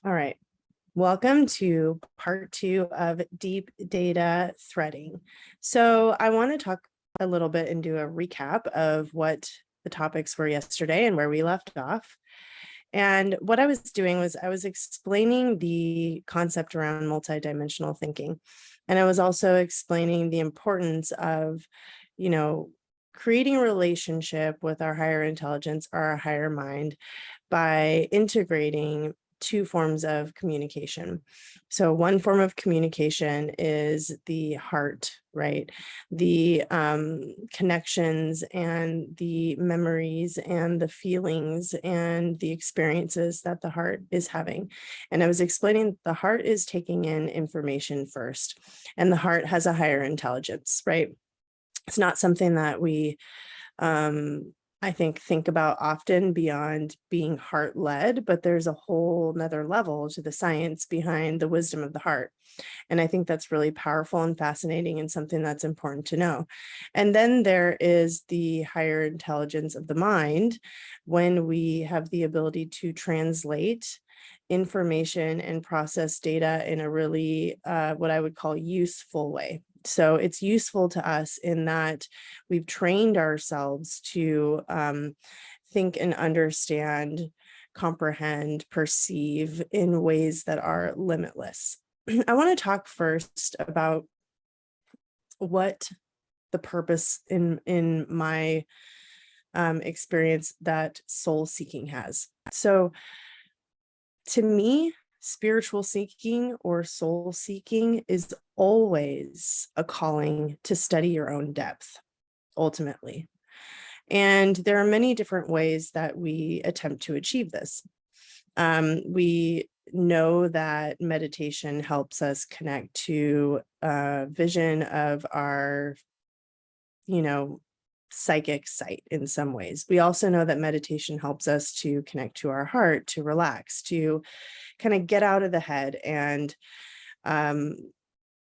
All right. Welcome to part 2 of deep data threading. So I want to talk a little bit and do a recap of what the topics were yesterday and where we left off. And what I was doing was I was explaining the concept around multidimensional thinking. And I was also explaining the importance of, creating a relationship with our higher intelligence or our higher mind by integrating two forms of communication. So one form of communication is the heart, right? The connections and the memories and the feelings and the experiences that the heart is having. And I was explaining the heart is taking in information first, and the heart has a higher intelligence, right? It's not something that we I think about often beyond being heart-led, but there's a whole nother level to the science behind the wisdom of the heart. And I think that's really powerful and fascinating and something that's important to know. And then there is the higher intelligence of the mind, when we have the ability to translate information and process data in a really, what I would call useful way. So it's useful to us in that we've trained ourselves to think and understand, comprehend, perceive in ways that are limitless. I want to talk first about what the purpose in my experience that soul seeking has. So to me, spiritual seeking or soul seeking is always a calling to study your own depth, ultimately. And there are many different ways that we attempt to achieve this. We know that meditation helps us connect to a vision of our, psychic sight in some ways. We also know that meditation helps us to connect to our heart, to relax, to kind of get out of the head and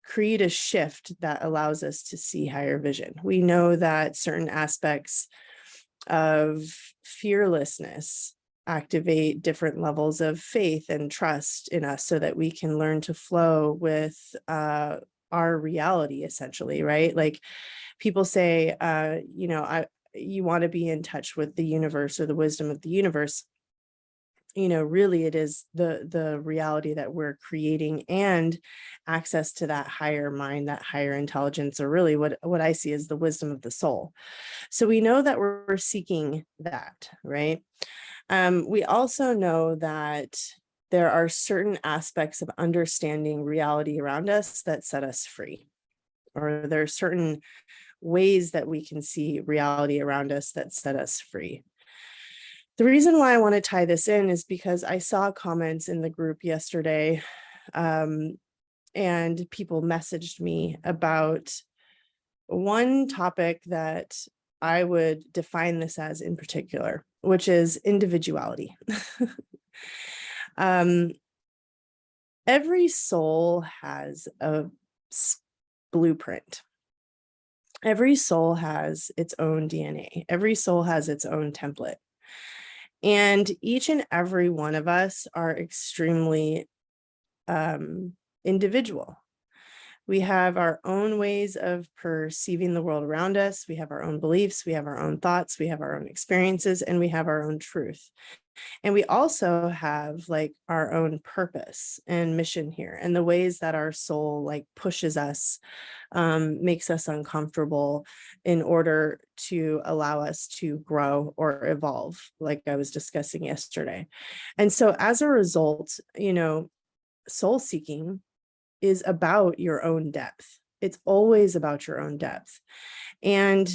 create a shift that allows us to see higher vision. We know that certain aspects of fearlessness activate different levels of faith and trust in us so that we can learn to flow with our reality, essentially, right? Like people say, you want to be in touch with the universe or the wisdom of the universe. Really it is the reality that we're creating and access to that higher mind, that higher intelligence, or really what I see as the wisdom of the soul. So we know that we're seeking that, right? We also know that there are certain aspects of understanding reality around us that set us free, or there are certain ways that we can see reality around us that set us free. The reason why I want to tie this in is because I saw comments in the group yesterday, and people messaged me about one topic that I would define this as in particular, which is individuality. Every soul has a blueprint. Every soul has its own DNA. Every soul has its own template. And each and every one of us are extremely individual. We have our own ways of perceiving the world around us. We have our own beliefs. We have our own thoughts. We have our own experiences, and we have our own truth. And we also have like our own purpose and mission here, and the ways that our soul like pushes us, makes us uncomfortable in order to allow us to grow or evolve, like I was discussing yesterday. And so as a result, soul seeking is about your own depth. It's always about your own depth. And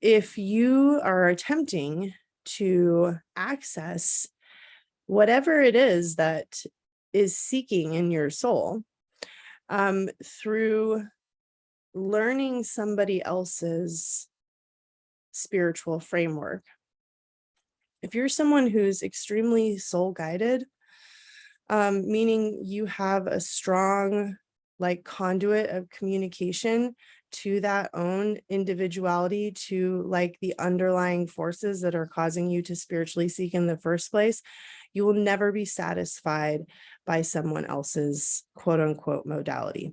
if you are attempting to access whatever it is that is seeking in your soul, through learning somebody else's spiritual framework, if you're someone who's extremely soul guided, meaning you have a strong like conduit of communication to that own individuality, to like the underlying forces that are causing you to spiritually seek in the first place, You will never be satisfied by someone else's quote unquote modality.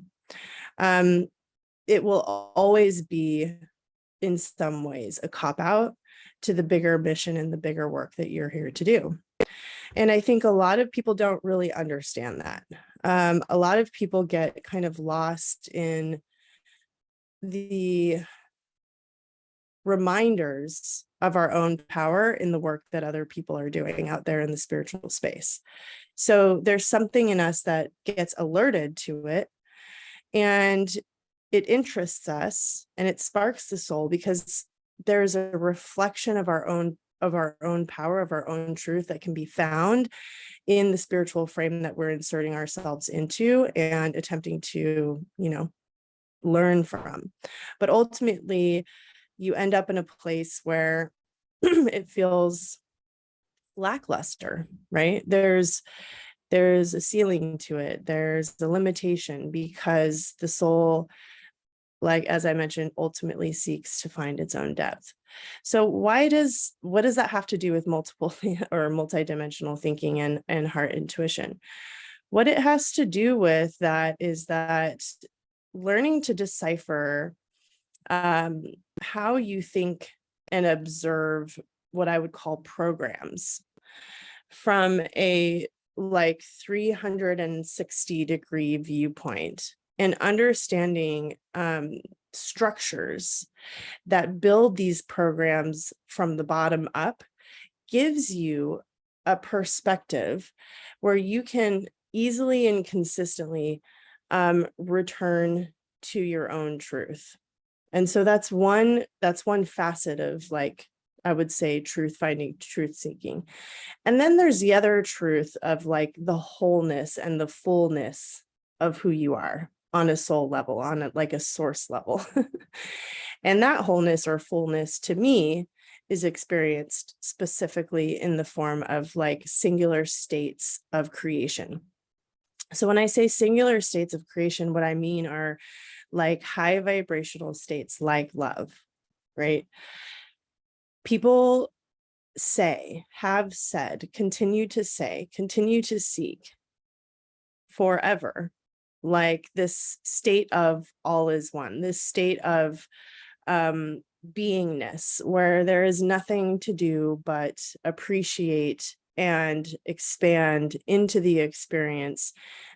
It will always be, in some ways, a cop-out to the bigger mission and the bigger work that you're here to do. And I think a lot of people don't really understand that. A lot of people get kind of lost in the reminders of our own power in the work that other people are doing out there in the spiritual space. So there's something in us that gets alerted to it, and it interests us and it sparks the soul because there's a reflection of our own power, of our own truth that can be found in the spiritual frame that we're inserting ourselves into and attempting to, learn from. But ultimately, you end up in a place where it feels lackluster, right? There's a ceiling to it. There's the limitation because the soul, like, as I mentioned, ultimately seeks to find its own depth. So what does that have to do with multiple or multidimensional thinking and heart intuition? What it has to do with that is that learning to decipher how you think and observe what I would call programs from a 360-degree viewpoint, and understanding structures that build these programs from the bottom up gives you a perspective where you can easily and consistently return to your own truth. And so that's one facet of, I would say, truth finding, truth seeking. And then there's the other truth of the wholeness and the fullness of who you are on a soul level, on a source level. And that wholeness or fullness, to me, is experienced specifically in the form of singular states of creation. So when I say singular states of creation, what I mean are high vibrational states like love, right? People have said, continue to seek forever, this state of all is one, this state of beingness where there is nothing to do but appreciate and expand into the experience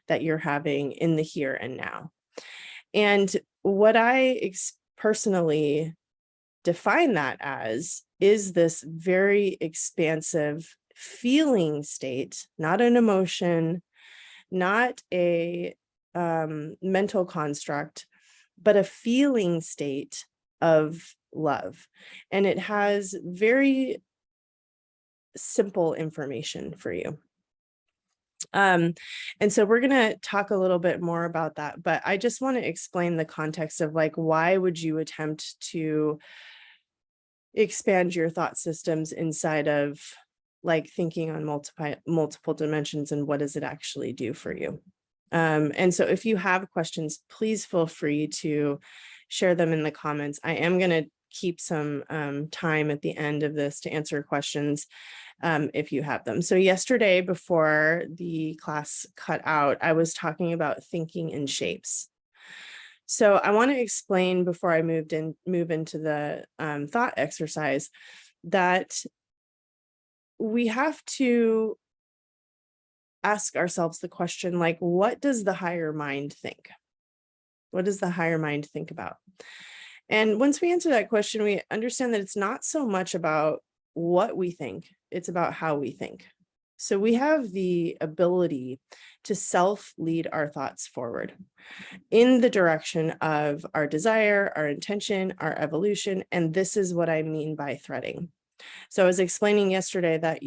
that you're having in the here and now. And what I personally define that as is this very expansive feeling state, not an emotion, not a mental construct, but a feeling state of love. And it has very simple information for you. And so we're going to talk a little bit more about that, but I just want to explain the context of why would you attempt to expand your thought systems inside of thinking on multiple dimensions, and what does it actually do for you? And so if you have questions, please feel free to share them in the comments. I am going to keep some time at the end of this to answer questions if you have them. So yesterday, before the class cut out, I was talking about thinking in shapes. So I want to explain before I move into the thought exercise that we have to ask ourselves the question, what does the higher mind think? What does the higher mind think about? And once we answer that question, we understand that it's not so much about what we think, it's about how we think. So we have the ability to self-lead our thoughts forward in the direction of our desire, our intention, our evolution. And this is what I mean by threading. So I was explaining yesterday that,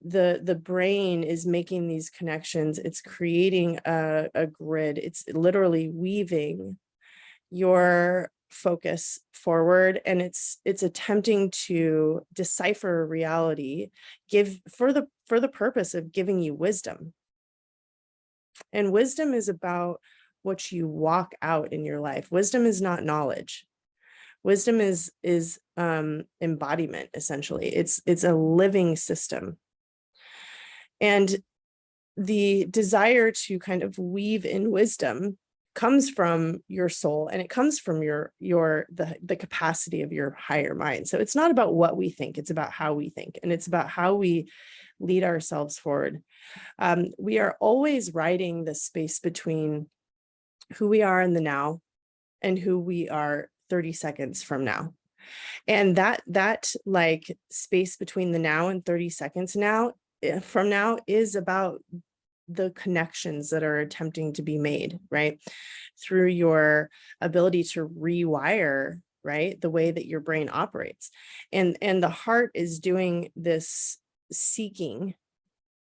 the brain is making these connections. It's creating a grid. It's literally weaving your focus forward, and it's attempting to decipher reality, for the purpose of giving you wisdom. And wisdom is about what you walk out in your life. Wisdom is not knowledge. Wisdom is embodiment, essentially. It's a living system. And the desire to kind of weave in wisdom comes from your soul, and it comes from the capacity of your higher mind. So it's not about what we think, it's about how we think, and it's about how we lead ourselves forward. We are always riding the space between who we are in the now and who we are 30 seconds from now. And that like space between the now and 30 seconds from now is about the connections that are attempting to be made, right? Through your ability to rewire, right? The way that your brain operates. And the heart is doing this seeking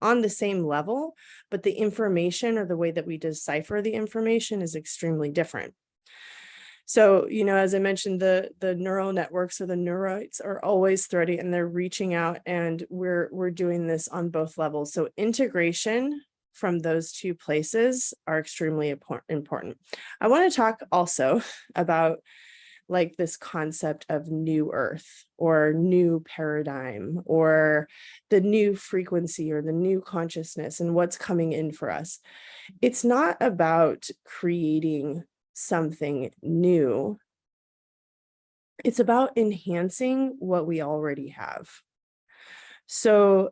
on the same level, but the information or the way that we decipher the information is extremely different. So, as I mentioned, the neural networks or the neurites are always threading, and they're reaching out, and we're doing this on both levels. So integration from those two places are extremely important. I want to talk also about like this concept of new earth or new paradigm or the new frequency or the new consciousness and what's coming in for us. It's not about creating something new. It's about enhancing what we already have. So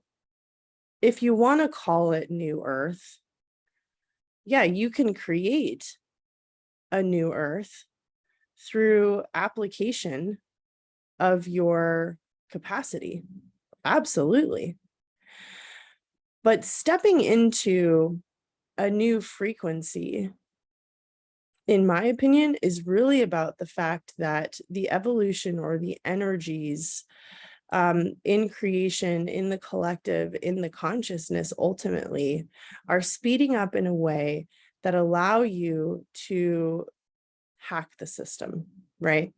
if you want to call it new earth, yeah, you can create a new earth through application of your capacity. Absolutely. But stepping into a new frequency, in my opinion, is really about the fact that the evolution or the energies in creation, in the collective, in the consciousness, ultimately, are speeding up in a way that allow you to hack the system, right?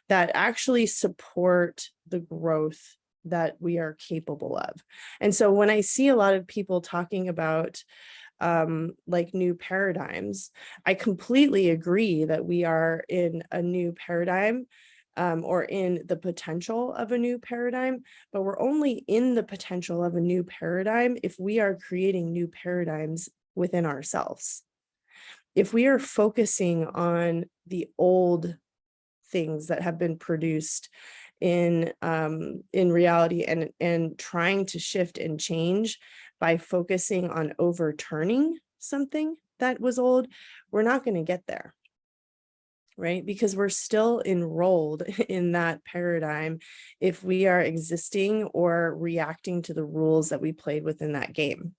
That actually support the growth that we are capable of. And so when I see a lot of people talking about like new paradigms, I completely agree that we are in a new paradigm or in the potential of a new paradigm, but we're only in the potential of a new paradigm if we are creating new paradigms within ourselves. If we are focusing on the old things that have been produced in reality and trying to shift and change by focusing on overturning something that was old, we're not going to get there, right? Because we're still enrolled in that paradigm if we are existing or reacting to the rules that we played within that game.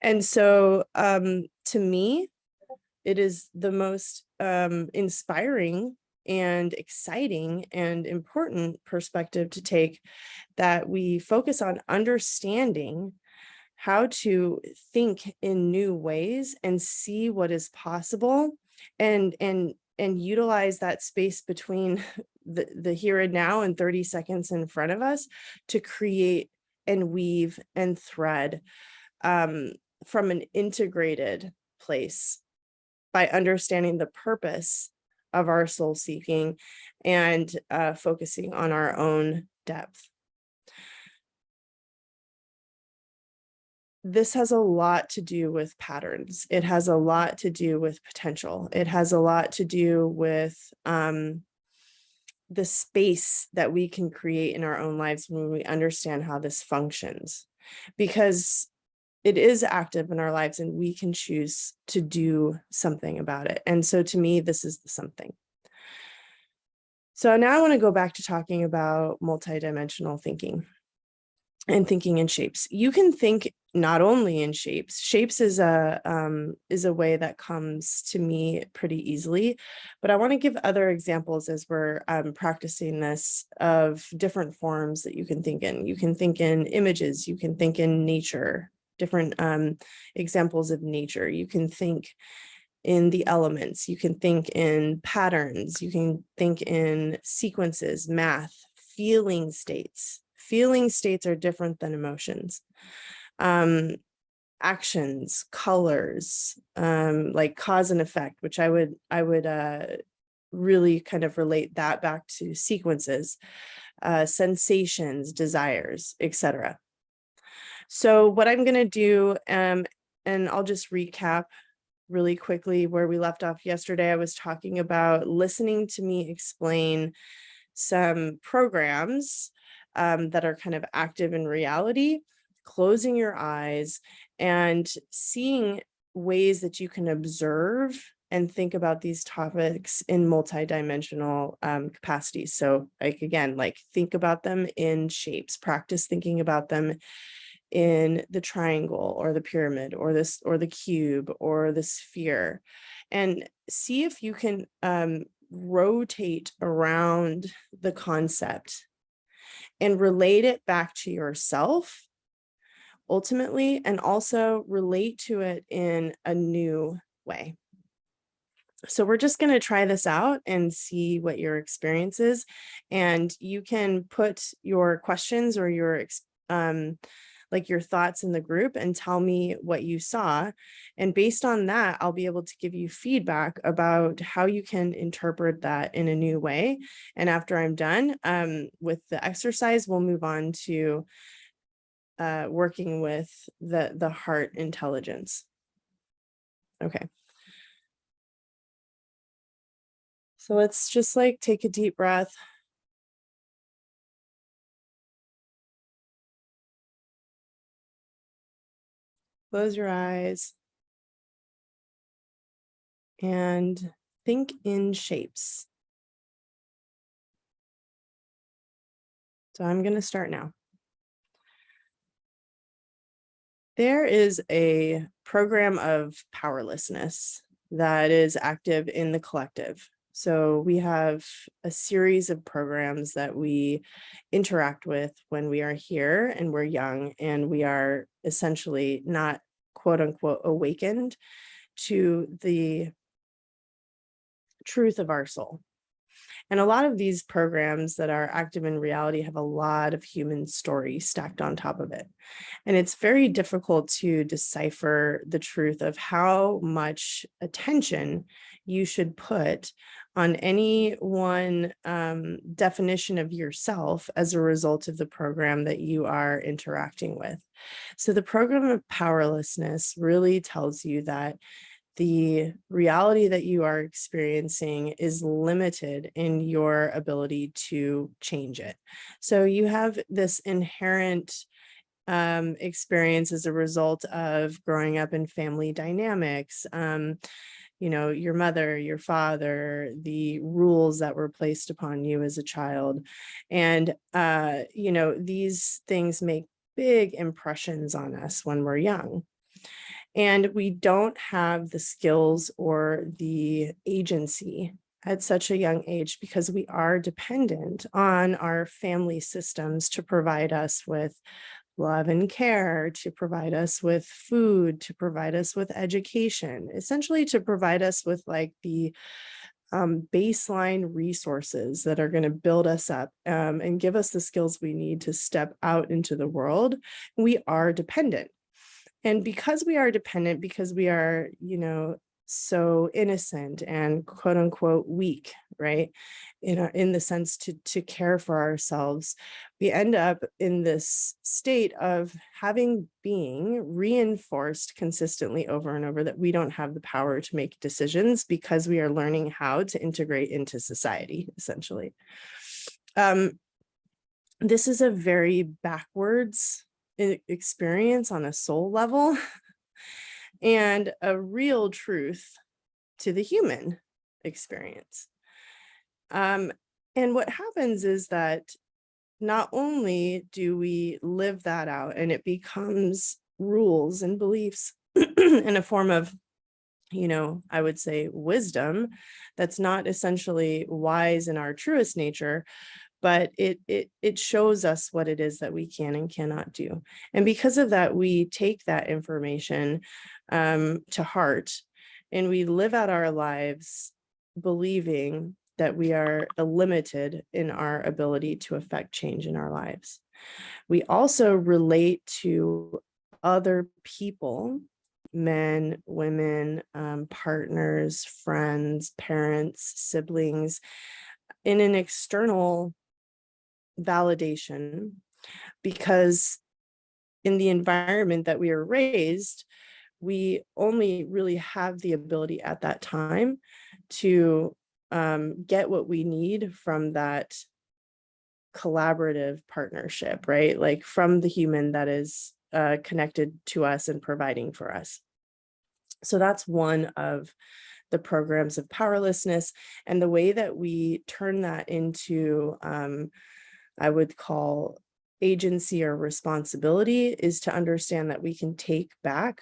And so to me, it is the most inspiring and exciting and important perspective to take, that we focus on understanding how to think in new ways and see what is possible, and utilize that space between the here and now and 30 seconds in front of us to create and weave and thread from an integrated place, by understanding the purpose of our soul seeking and focusing on our own depth. This has a lot to do with patterns. It has a lot to do with potential. It has a lot to do with the space that we can create in our own lives when we understand how this functions, because it is active in our lives and we can choose to do something about it. And so to me, this is the something. So now I want to go back to talking about multidimensional thinking and thinking in shapes. You can think not only in shapes. Shapes is a way that comes to me pretty easily, but I want to give other examples as we're practicing this, of different forms that you can think in. You can think in images. You can think in nature, different examples of nature. You can think in the elements. You can think in patterns. You can think in sequences, math, feeling states. Feeling states are different than emotions. Actions, colors, like cause and effect, which I would really kind of relate that back to sequences, sensations, desires, etc. So what I'm going to do, and I'll just recap really quickly where we left off yesterday. I was talking about listening to me explain some programs that are kind of active in reality, closing your eyes and seeing ways that you can observe and think about these topics in multidimensional capacities. So like, again, like think about them in shapes, practice thinking about them in the triangle or the pyramid or this or the cube or the sphere, and see if you can rotate around the concept and relate it back to yourself ultimately, and also relate to it in a new way. So we're just going to try this out and see what your experience is. And you can put your questions or your like your thoughts in the group and tell me what you saw. And based on that, I'll be able to give you feedback about how you can interpret that in a new way. And after I'm done with the exercise, we'll move on to working with the heart intelligence. Okay. So let's just like take a deep breath. Close your eyes and think in shapes. So I'm going to start now. There is a program of powerlessness that is active in the collective. So we have a series of programs that we interact with when we are here and we're young, and we are essentially not, quote unquote, awakened to the truth of our soul. And a lot of these programs that are active in reality have a lot of human story stacked on top of it. And it's very difficult to decipher the truth of how much attention you should put on any one definition of yourself as a result of the program that you are interacting with. So the program of powerlessness really tells you that the reality that you are experiencing is limited in your ability to change it. So you have this inherent experience as a result of growing up in family dynamics, you know, your mother, your father, the rules that were placed upon you as a child. And, you know, these things make big impressions on us when we're young. And we don't have the skills or the agency at such a young age because we are dependent on our family systems to provide us with love and care, to provide us with food, to provide us with education, essentially to provide us with like the baseline resources that are going to build us up and give us the skills we need to step out into the world. We are dependent. And because we are dependent, because we are, you know, so innocent and quote unquote weak, right? In the sense to care for ourselves, we end up in this state of being reinforced consistently over and over that we don't have the power to make decisions because we are learning how to integrate into society, essentially. This is a very backwards experience on a soul level and a real truth to the human experience. And what happens is that not only do we live that out and it becomes rules and beliefs in a form of, you know, I would say wisdom that's not essentially wise in our truest nature, but it shows us what it is that we can and cannot do. And because of that, we take that information to heart and we live out our lives believing that we are limited in our ability to affect change in our lives. We also relate to other people men, women, partners, friends, parents, siblings, in an external validation, because in the environment that we are raised, we only really have the ability at that time to get what we need from that collaborative partnership, right? Like from the human that is connected to us and providing for us. So that's one of the programs of powerlessness. And the way that we turn that into, I would call agency or responsibility, is to understand that we can take back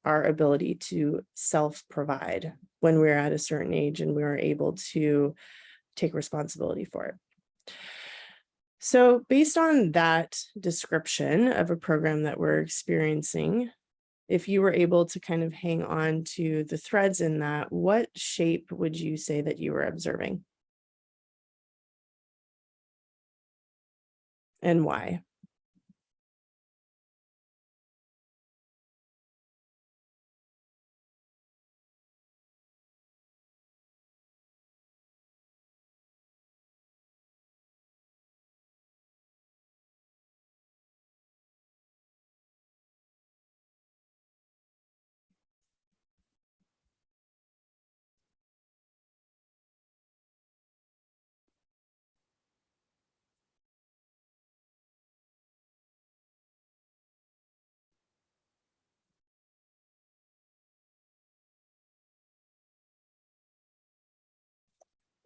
our ability to self-provide when we're at a certain age and we're able to take responsibility for it. So based on that description of a program that we're experiencing, if you were able to kind of hang on to the threads in that, what shape would you say that you were observing? And why?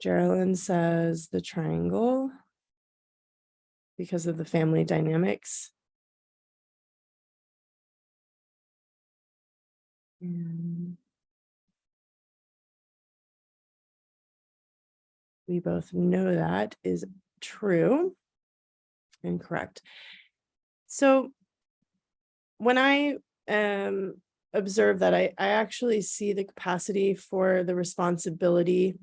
Geraldine says the triangle because of the family dynamics. And we both know that is true and correct. So when I observe that, I actually see the capacity for the responsibility,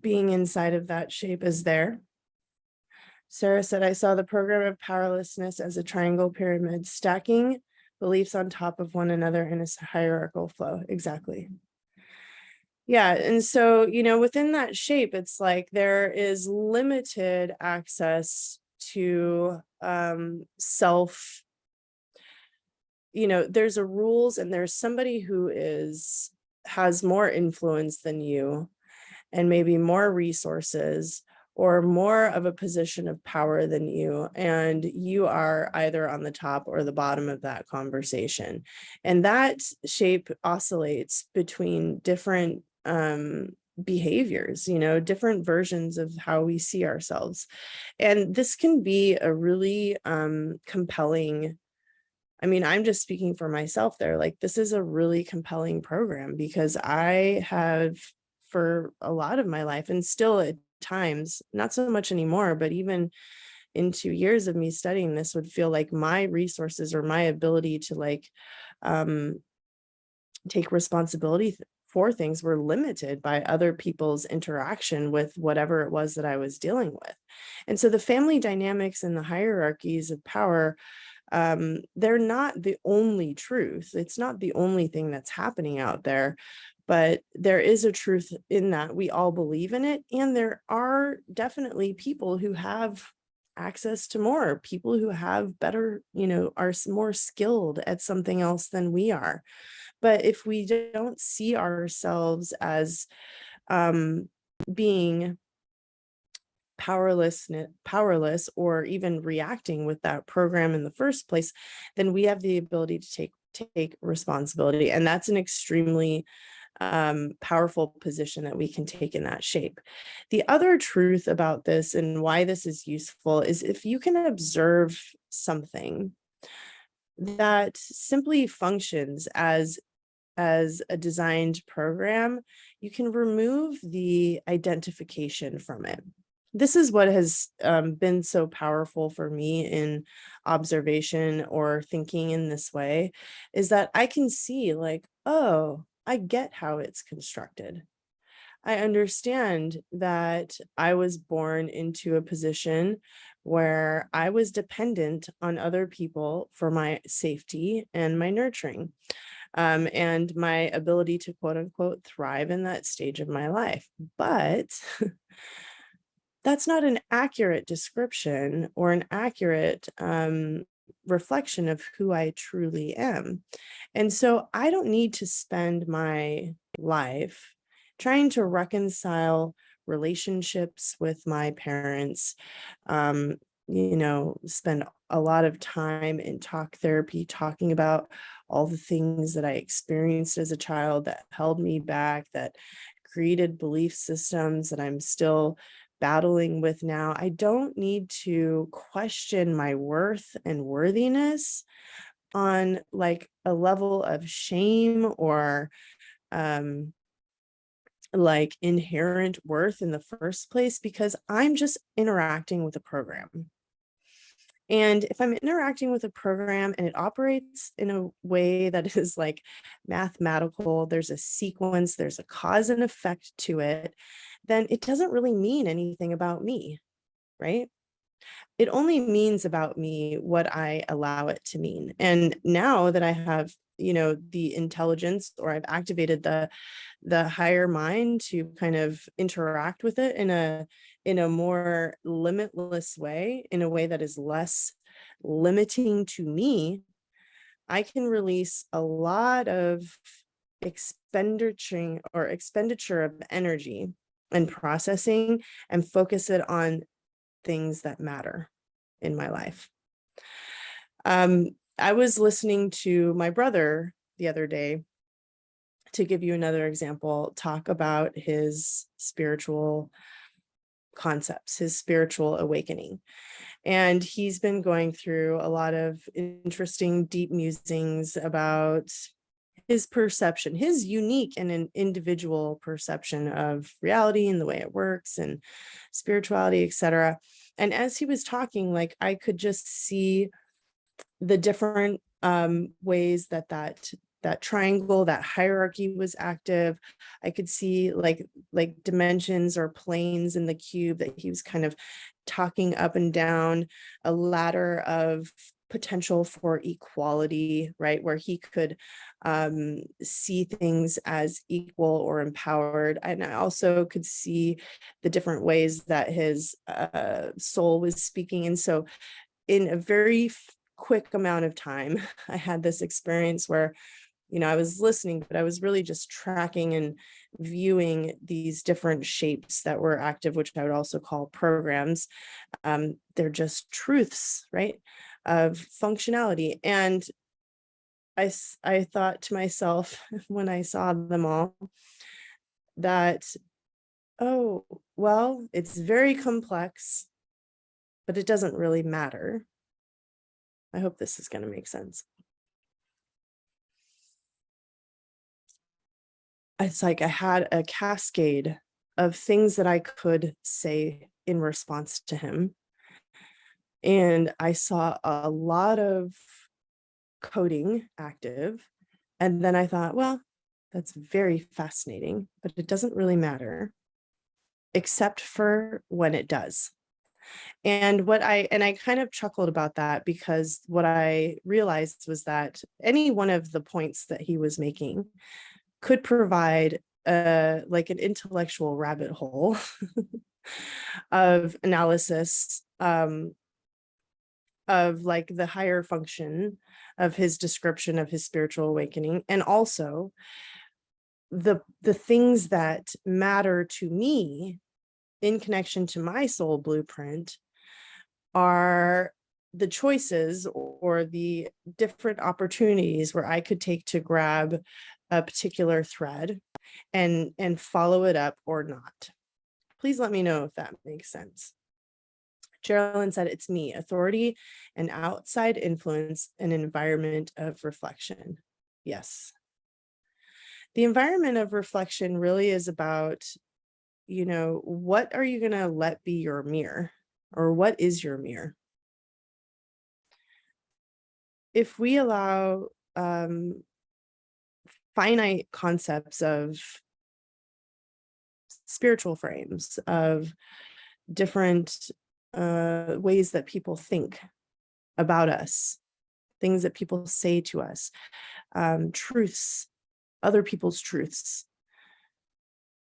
being inside of that shape is there. Sarah said, I saw the program of powerlessness as a triangle pyramid, stacking beliefs on top of one another in a hierarchical flow. Exactly. Yeah. And so, within that shape, it's like there is limited access to self, there's a rules, and there's somebody who has more influence than you and maybe more resources or more of a position of power than you, and you are either on the top or the bottom of that conversation. And that shape oscillates between different behaviors, different versions of how we see ourselves. And this can be a really compelling, I'm just speaking for myself there. Like, this is a really compelling program because I have, for a lot of my life, and still at times, not so much anymore, but even in 2 years of me studying this, would feel like my resources or my ability to take responsibility for things were limited by other people's interaction with whatever it was that I was dealing with. And so the family dynamics and the hierarchies of power, they're not the only truth. It's not the only thing that's happening out there, but there is a truth in that. We all believe in it. And there are definitely people who have access to more, people who have better, are more skilled at something else than we are. But if we don't see ourselves as being powerless or even reacting with that program in the first place, then we have the ability to take responsibility. And that's an extremely powerful position that we can take in that shape. The other truth about this and why this is useful is if you can observe something that simply functions as a designed program, you can remove the identification from it. This is what has been so powerful for me in observation or thinking in this way, is that I can see like, oh, I get how it's constructed. I understand that I was born into a position where I was dependent on other people for my safety and my nurturing, and my ability to quote unquote thrive in that stage of my life. But that's not an accurate description or an accurate reflection of who I truly am. And so I don't need to spend my life trying to reconcile relationships with my parents, spend a lot of time in talk therapy talking about all the things that I experienced as a child that held me back, that created belief systems that I'm still battling with now. I don't need to question my worth and worthiness on like a level of shame or like inherent worth in the first place, because I'm just interacting with a program. And if I'm interacting with a program and it operates in a way that is like mathematical, there's a sequence, there's a cause and effect to it, then it doesn't really mean anything about me, right? It only means about me what I allow it to mean. And now that I have, the intelligence, or I've activated the higher mind to kind of interact with it in a more limitless way, in a way that is less limiting to me, I can release a lot of expenditure of energy and processing and focus it on things that matter in my life. I was listening to my brother the other day, to give you another example, talk about his spiritual concepts, his spiritual awakening. And he's been going through a lot of interesting, deep musings about his perception, his unique and an individual perception of reality and the way it works and spirituality, etc. And as he was talking, like I could just see the different ways that triangle, that hierarchy was active. I could see like dimensions or planes in the cube that he was kind of talking up and down, a ladder of potential for equality, right? Where he could see things as equal or empowered. And I also could see the different ways that his soul was speaking. And so in a very quick amount of time, I had this experience where, I was listening, but I was really just tracking and viewing these different shapes that were active, which I would also call programs. They're just truths, right, of functionality. And I thought to myself when I saw them all that, oh, well, it's very complex, but it doesn't really matter. I hope this is going to make sense. It's like I had a cascade of things that I could say in response to him. And I saw a lot of coding active. And then I thought, well, that's very fascinating, but it doesn't really matter, except for when it does. And I kind of chuckled about that, because what I realized was that any one of the points that he was making could provide like an intellectual rabbit hole of analysis of like the higher function of his description of his spiritual awakening, and also the things that matter to me in connection to my soul blueprint are the choices or the different opportunities where I could take to grab a particular thread and follow it up or not. Please let me know if that makes sense. Geraldine said, it's me, authority and outside influence, an environment of reflection. Yes. The environment of reflection really is about, what are you going to let be your mirror, or what is your mirror? If we allow finite concepts of spiritual frames, of different ways that people think about us, things that people say to us, truths, other people's truths.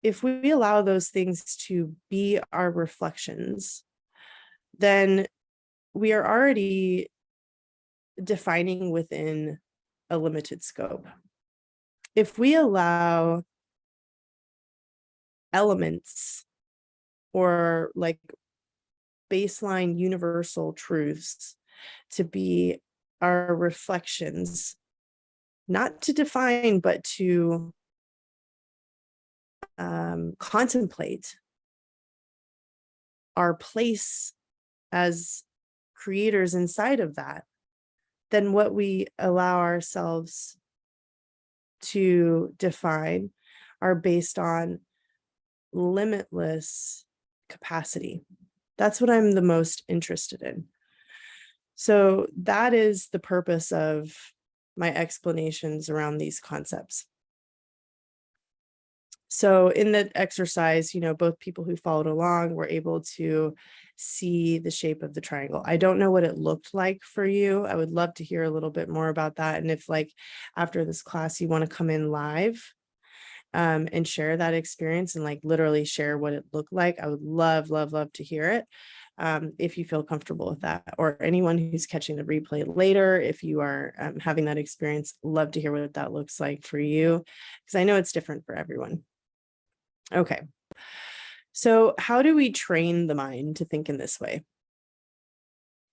If we allow those things to be our reflections, then we are already defining within a limited scope. If we allow elements or like baseline universal truths to be our reflections, not to define, but to contemplate our place as creators inside of that, then what we allow ourselves to define are based on limitless capacity. That's what I'm the most interested in. So that is the purpose of my explanations around these concepts. So in the exercise, both people who followed along were able to see the shape of the triangle. I don't know what it looked like for you. I would love to hear a little bit more about that. And if after this class, you want to come in live and share that experience and literally share what it looked like, I would love, love, love to hear it. If you feel comfortable with that, or anyone who's catching the replay later, if you are having that experience, love to hear what that looks like for you, because I know it's different for everyone. Okay, so how do we train the mind to think in this way?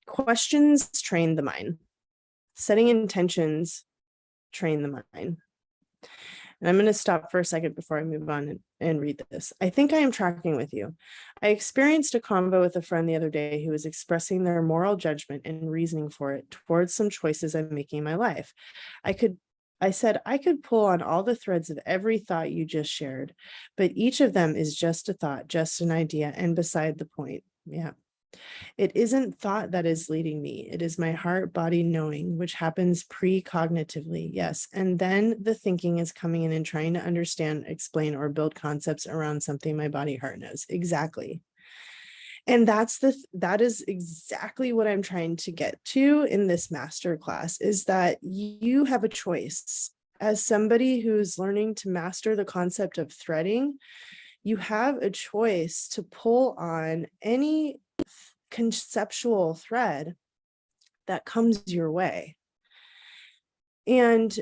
Questions train the mind. Setting intentions train the mind. And I'm going to stop for a second before I move on and read this. I think I am tracking with you. I experienced a convo with a friend the other day who was expressing their moral judgment and reasoning for it towards some choices I'm making in my life. I said, I could pull on all the threads of every thought you just shared, but each of them is just a thought, just an idea, and beside the point. Yeah. It isn't thought that is leading me. It is my heart, body knowing, which happens precognitively. Yes. And then the thinking is coming in and trying to understand, explain, or build concepts around something my body, heart knows. Exactly. And that is exactly what I'm trying to get to in this master class, is that you have a choice. As somebody who's learning to master the concept of threading, you have a choice to pull on any conceptual thread that comes your way. And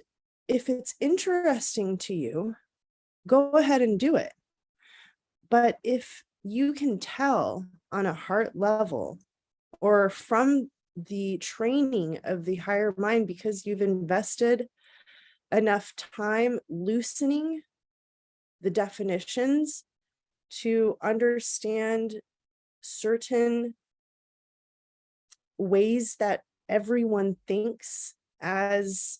if it's interesting to you, go ahead and do it. But if you can tell on a heart level, or from the training of the higher mind, because you've invested enough time loosening the definitions to understand certain ways that everyone thinks as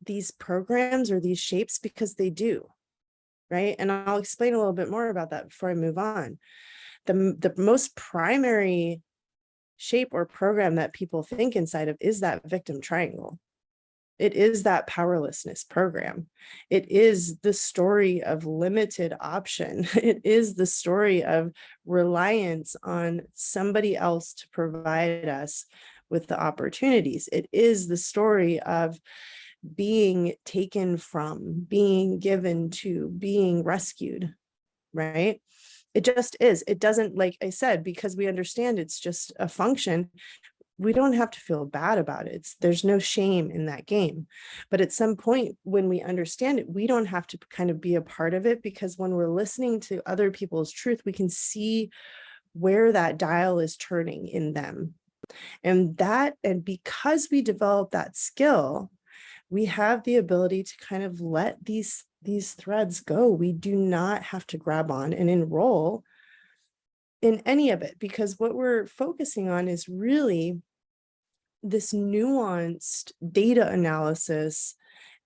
these programs or these shapes, because they do, right? And I'll explain a little bit more about that before I move on. The most primary shape or program that people think inside of is that victim triangle. It is that powerlessness program. It is the story of limited option. It is the story of reliance on somebody else to provide us with the opportunities. It is the story of being taken from, being given to, being rescued, right? It just is. It doesn't, like I said, because we understand it's just a function, we don't have to feel bad about it. There's no shame in that game. But at some point when we understand it, we don't have to kind of be a part of it, because when we're listening to other people's truth, we can see where that dial is turning in them. And because we develop that skill, we have the ability to kind of let these threads go. We do not have to grab on and enroll in any of it, because what we're focusing on is really this nuanced data analysis.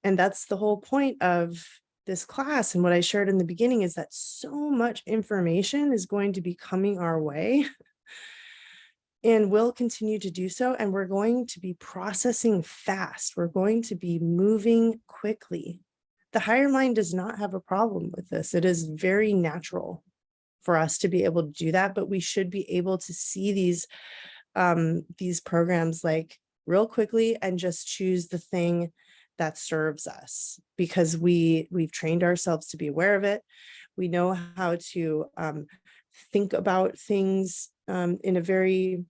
And that's the whole point of this class. And what I shared in the beginning is that so much information is going to be coming our way and will continue to do so. And we're going to be processing fast. We're going to be moving quickly. The higher mind does not have a problem with this. It is very natural for us to be able to do that, but we should be able to see these programs like real quickly and just choose the thing that serves us, because we've trained ourselves to be aware of it. We know how to think about things in a very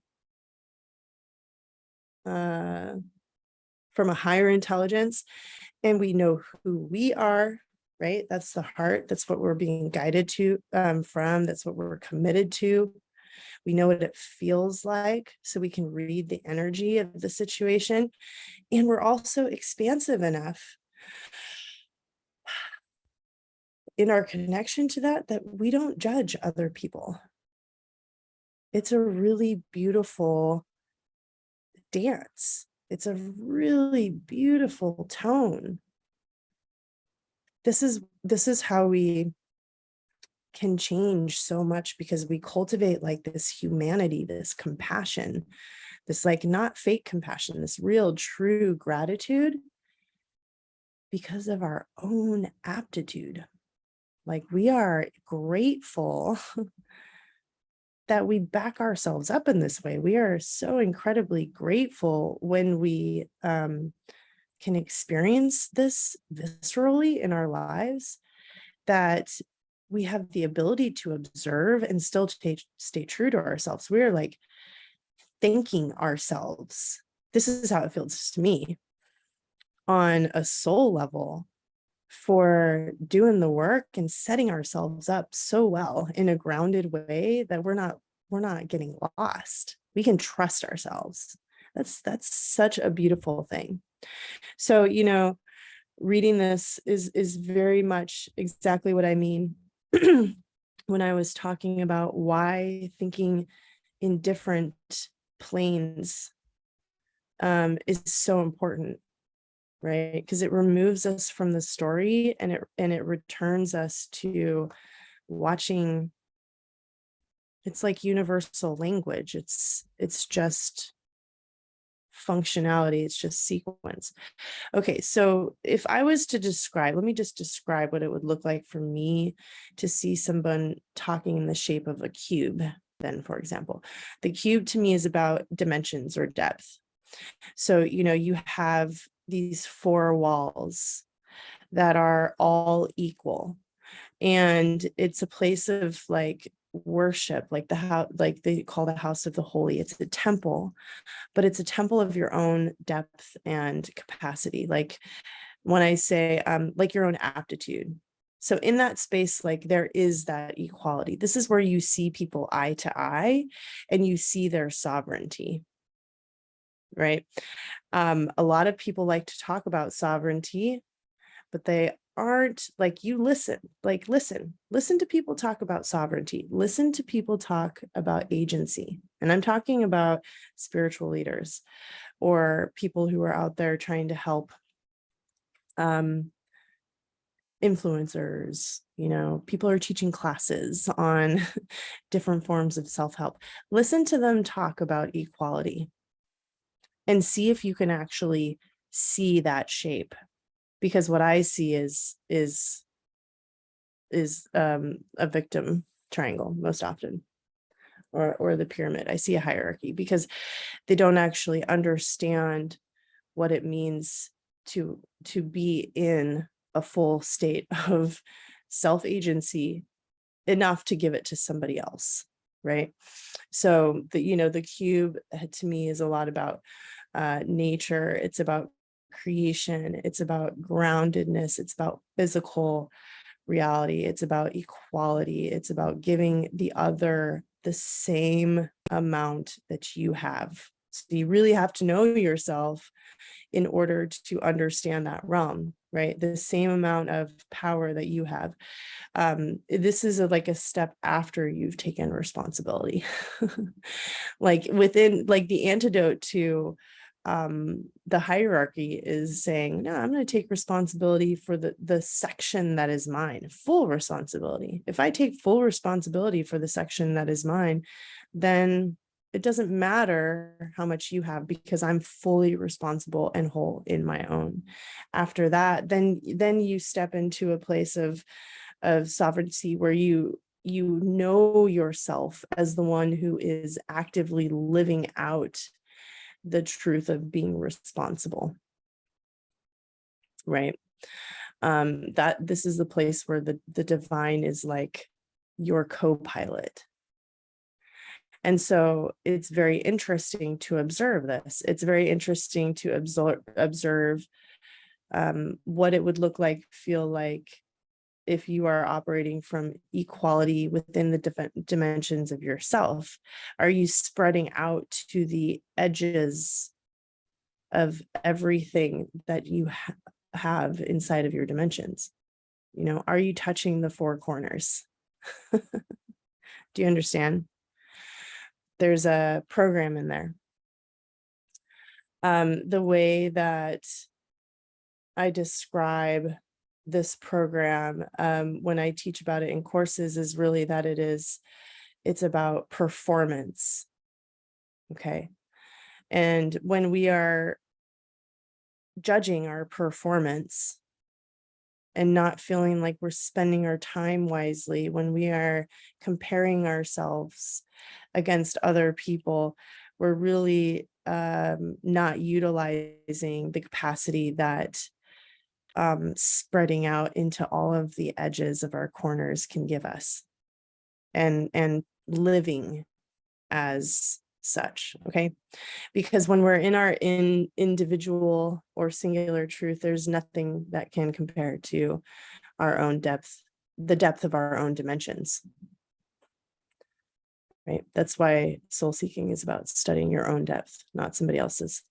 from a higher intelligence, and we know who we are, right? That's the heart. That's what we're being guided to from. That's what we're committed to. We know what it feels like, so we can read the energy of the situation. And we're also expansive enough in our connection to that we don't judge other people. It's a really beautiful dance. It's a really beautiful tone. This is how we can change so much, because we cultivate like this humanity, this compassion, this like not fake compassion, this real true gratitude, because of our own aptitude. Like, we are grateful that we back ourselves up in this way. We are so incredibly grateful when we can experience this viscerally in our lives, that we have the ability to observe and still stay true to ourselves. We are like thanking ourselves. This is how it feels to me on a soul level, for doing the work and setting ourselves up so well in a grounded way that we're not getting lost. We can trust ourselves. That's such a beautiful thing. So, reading this is very much exactly what I mean when I was talking about why thinking in different planes is so important, right? Because it removes us from the story, and it returns us to watching. It's like universal language. It's just functionality. It's just sequence. Okay, so if I was to let me just describe what it would look like for me to see someone talking in the shape of a cube. Then, for example, the cube to me is about dimensions or depth. So, you have these four walls that are all equal, and it's a place of like worship, like the house, like they call the house of the holy. It's a temple, but it's a temple of your own depth and capacity. Like when I say like your own aptitude. So in that space, like there is that equality. This is where you see people eye to eye and you see their sovereignty, right? A lot of people like to talk about sovereignty, but they aren't like, listen to people talk about sovereignty, listen to people talk about agency. And I'm talking about spiritual leaders or people who are out there trying to help influencers, people are teaching classes on different forms of self-help. Listen to them talk about equality and see if you can actually see that shape. Because what I see is a victim triangle most often, or the pyramid. I see a hierarchy because they don't actually understand what it means to be in a full state of self-agency enough to give it to somebody else, right? So the cube to me is a lot about nature. It's about creation. It's about groundedness. It's about physical reality. It's about equality. It's about giving the other the same amount that you have. So you really have to know yourself in order to understand that realm, right? The same amount of power that you have. This is like a step after you've taken responsibility. Like within, like the antidote to the hierarchy is saying, no, I'm going to take responsibility for the section that is mine, full responsibility. If I take full responsibility for the section that is mine, then it doesn't matter how much you have, because I'm fully responsible and whole in my own. After that, then you step into a place of sovereignty where you you know yourself as the one who is actively living out the truth of being responsible, right? That this is the place where the divine is like your co-pilot. And so it's very interesting to observe this. It's very interesting to observe what it would look like, feel like, if you are operating from equality within the dimensions of yourself. Are you spreading out to the edges of everything that you have inside of your dimensions? You know, are you touching the four corners? Do you understand? There's a program in there. The way that I describe this program when I teach about it in courses is really that it's about performance. Okay. And when we are judging our performance and not feeling like we're spending our time wisely, when we are comparing ourselves against other people, we're really not utilizing the capacity that spreading out into all of the edges of our corners can give us, and living as such. Okay. Because when we're in our individual or singular truth, there's nothing that can compare to our own depth, the depth of our own dimensions. Right. That's why soul seeking is about studying your own depth, not somebody else's.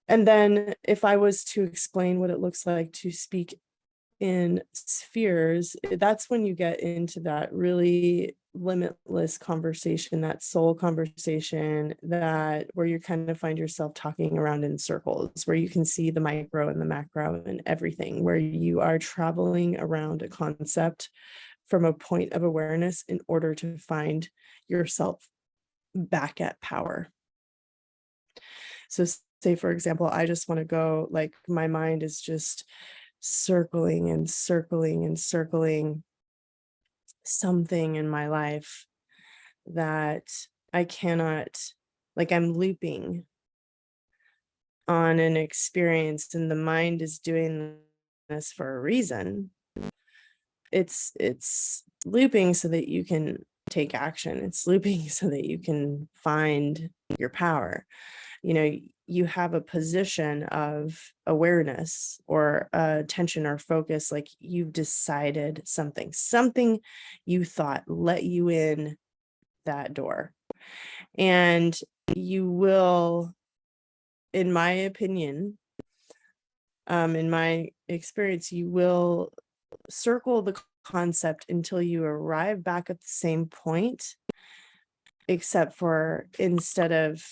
And then if I was to explain what it looks like to speak in spheres, that's when you get into that really limitless conversation, that soul conversation, that where you kind of find yourself talking around in circles, where you can see the micro and the macro and everything, where you are traveling around a concept from a point of awareness in order to find yourself back at power. So say, for example, I just want to go, like, my mind is just circling and circling and circling something in my life that I cannot, like, I'm looping on an experience, and the mind is doing this for a reason. It's looping so that you can take action. It's looping so that you can find your power. You know, you have a position of awareness or attention or focus, like you've decided something you thought let you in that door. And you will, in my opinion, in my experience, you will circle the concept until you arrive back at the same point, except for instead of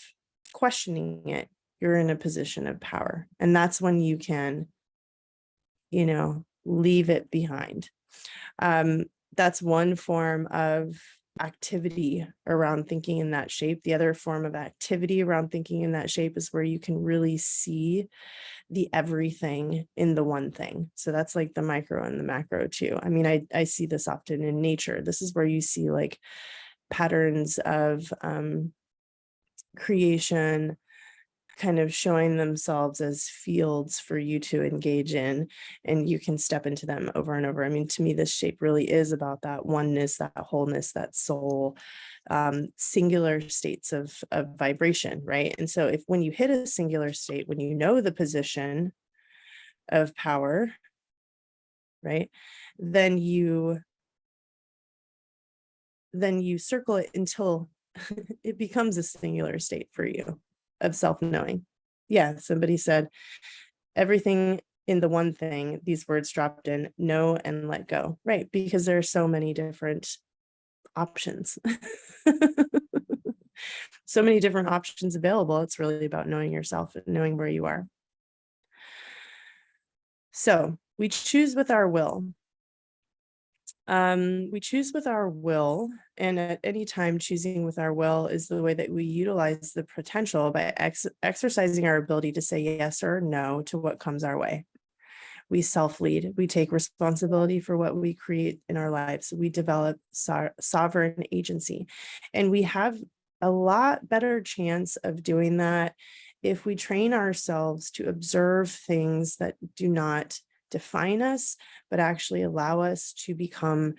questioning it, you're in a position of power. And that's when you can, you know, leave it behind. That's one form of activity around thinking in that shape. The other form of activity around thinking in that shape is where you can really see the everything in the one thing. So that's like the micro and the macro too. I mean, I see this often in nature. This is where you see like patterns of creation kind of showing themselves as fields for you to engage in, and you can step into them over and over. I mean, to me, this shape really is about that oneness, that wholeness, that soul, singular states of vibration, right? And so if when you hit a singular state, when you know the position of power, right, then you circle it until it becomes a singular state for you of self-knowing. Yeah, somebody said everything in the one thing, these words dropped in, know and let go, right? Because there are so many different options. So many different options available. It's really about knowing yourself and knowing where you are. So we choose with our will. We choose with our will, and at any time choosing with our will is the way that we utilize the potential by exercising our ability to say yes or no to what comes our way. We self-lead. We take responsibility for what we create in our lives. We develop sovereign agency. And we have a lot better chance of doing that if we train ourselves to observe things that do not define us, but actually allow us to become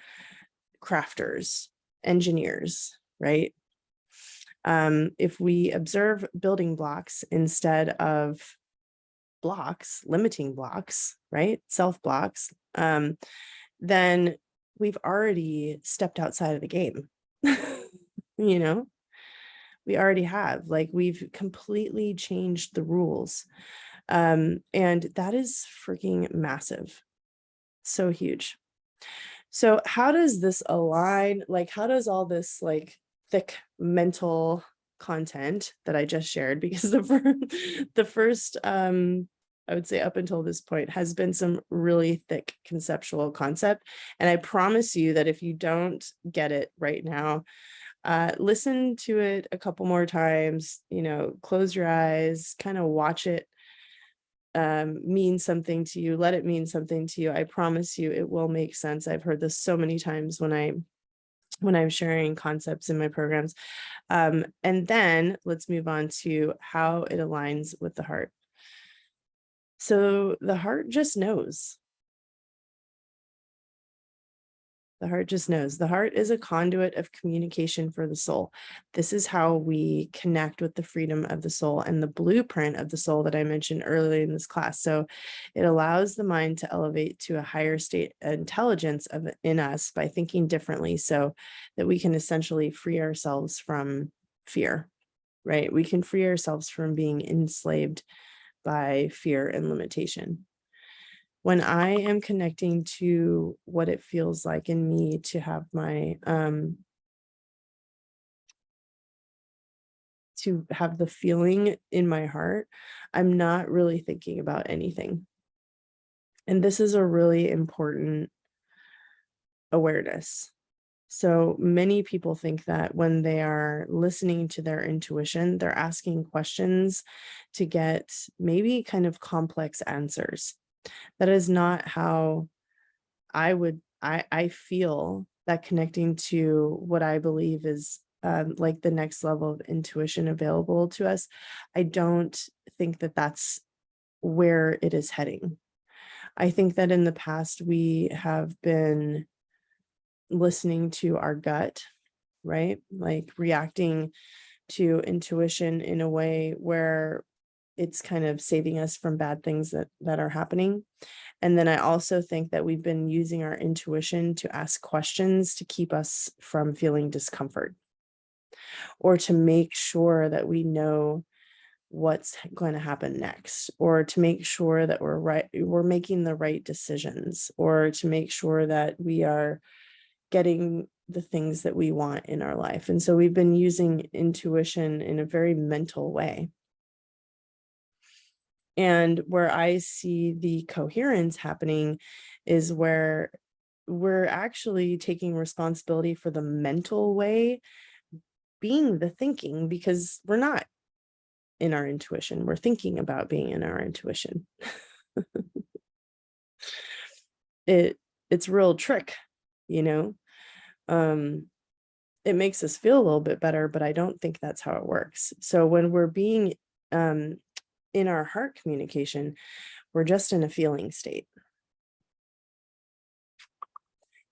crafters, engineers, right? If we observe building blocks instead of blocks, limiting blocks, right? Self blocks, then we've already stepped outside of the game. You know, we already have, like, we've completely changed the rules. And that is freaking massive. So huge. So how does this align? Like, how does all this like thick mental content that I just shared, because the first I would say up until this point has been some really thick conceptual concept. And I promise you that if you don't get it right now, listen to it a couple more times, close your eyes, kind of watch it mean something to you, let it mean something to you. I promise you it will make sense. I've heard this so many times when I'm sharing concepts in my programs. And then let's move on to how it aligns with the heart. So the heart just knows. The heart just knows. The heart is a conduit of communication for the soul. This is how we connect with the freedom of the soul and the blueprint of the soul that I mentioned earlier in this class. So it allows the mind to elevate to a higher state of intelligence in us by thinking differently, so that we can essentially free ourselves from fear, right? We can free ourselves from being enslaved by fear and limitation. When I am connecting to what it feels like in me to have my to have the feeling in my heart, I'm not really thinking about anything. And this is a really important awareness. So many people think that when they are listening to their intuition, they're asking questions to get maybe kind of complex answers. That is not how I feel that connecting to what I believe is like the next level of intuition available to us. I don't think that that's where it is heading. I think that in the past we have been listening to our gut, right? Like reacting to intuition in a way where it's kind of saving us from bad things that are happening. And then I also think that we've been using our intuition to ask questions to keep us from feeling discomfort, or to make sure that we know what's going to happen next, or to make sure that we're making the right decisions, or to make sure that we are getting the things that we want in our life. And so we've been using intuition in a very mental way. And where I see the coherence happening is where we're actually taking responsibility for the mental way being the thinking, because we're not in our intuition. We're thinking about being in our intuition. It's a real trick, you know. It makes us feel a little bit better, but I don't think that's how it works. So when we're being in our heart communication, we're just in a feeling state.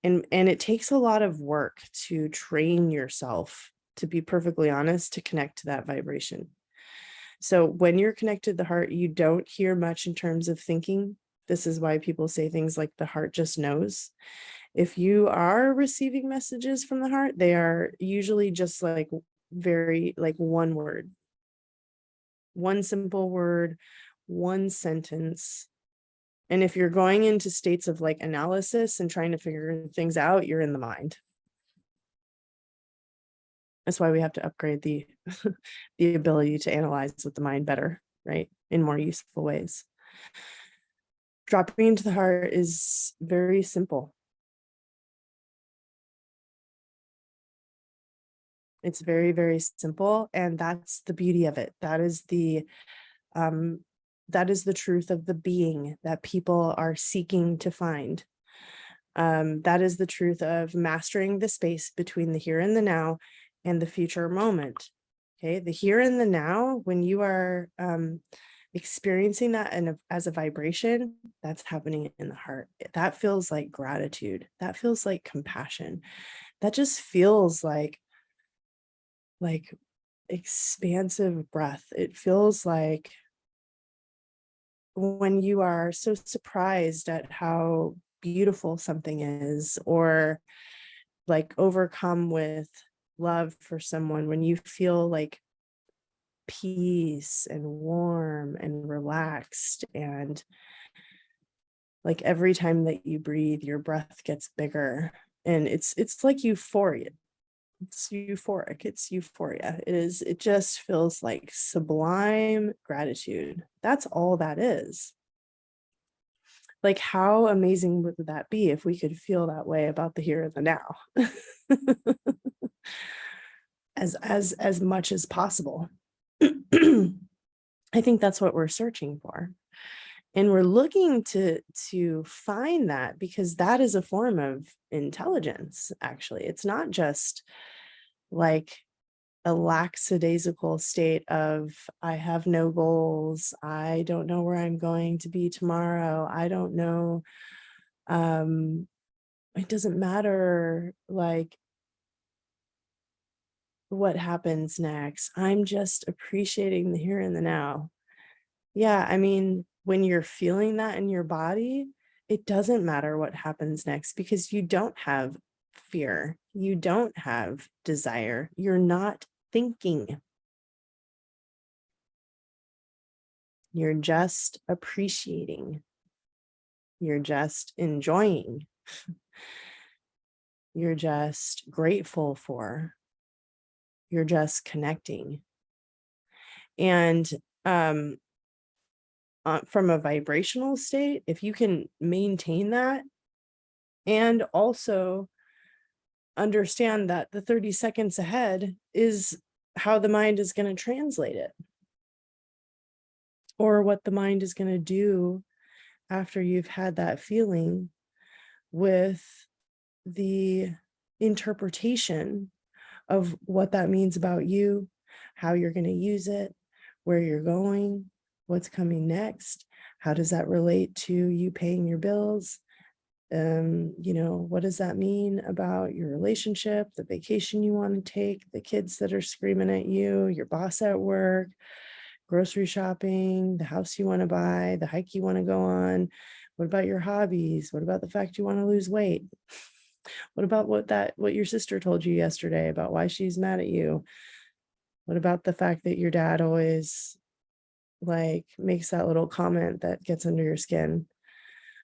And it takes a lot of work to train yourself, to be perfectly honest, to connect to that vibration. So when you're connected to the heart, you don't hear much in terms of thinking. This is why people say things like the heart just knows. If you are receiving messages from the heart, they are usually just like very like one word, one simple word, one sentence. And if you're going into states of like analysis and trying to figure things out, you're in the mind. That's why we have to upgrade the the ability to analyze with the mind better, right? In more useful ways. Dropping into the heart is very simple. It's very, very simple. And that's the beauty of it. That is the That is the truth of the being that people are seeking to find. That is the truth of mastering the space between the here and the now and the future moment. Okay, the here and the now, when you are experiencing that as a vibration, that's happening in the heart. That feels like gratitude. That feels like compassion. That just feels like expansive breath. It feels like when you are so surprised at how beautiful something is, or like overcome with love for someone, when you feel like peace and warm and relaxed, and like every time that you breathe, your breath gets bigger, and it's like euphoria. It's euphoric. It's euphoria. It just feels like sublime gratitude. That's all that is. Like, how amazing would that be if we could feel that way about the here and the now? as much as possible. I think that's what we're searching for. And we're looking to find that, because that is a form of intelligence, actually. It's not just like a lackadaisical state of, I have no goals, I don't know where I'm going to be tomorrow, I don't know, it doesn't matter like what happens next, I'm just appreciating the here and the now. Yeah, I mean, when you're feeling that in your body, it doesn't matter what happens next, because you don't have fear, you don't have desire, you're not thinking. You're just appreciating. You're just enjoying. You're just grateful for. You're just connecting. And from a vibrational state, if you can maintain that, and also understand that the 30 seconds ahead is how the mind is going to translate it, or what the mind is going to do after you've had that feeling, with the interpretation of what that means about you, how you're going to use it, where you're going, what's coming next, how does that relate to you paying your bills? What does that mean about your relationship, the vacation you want to take, the kids that are screaming at you, your boss at work, grocery shopping, the house you want to buy, the hike you want to go on? What about your hobbies? What about the fact you want to lose weight? What about what your sister told you yesterday about why she's mad at you? What about the fact that your dad always like makes that little comment that gets under your skin?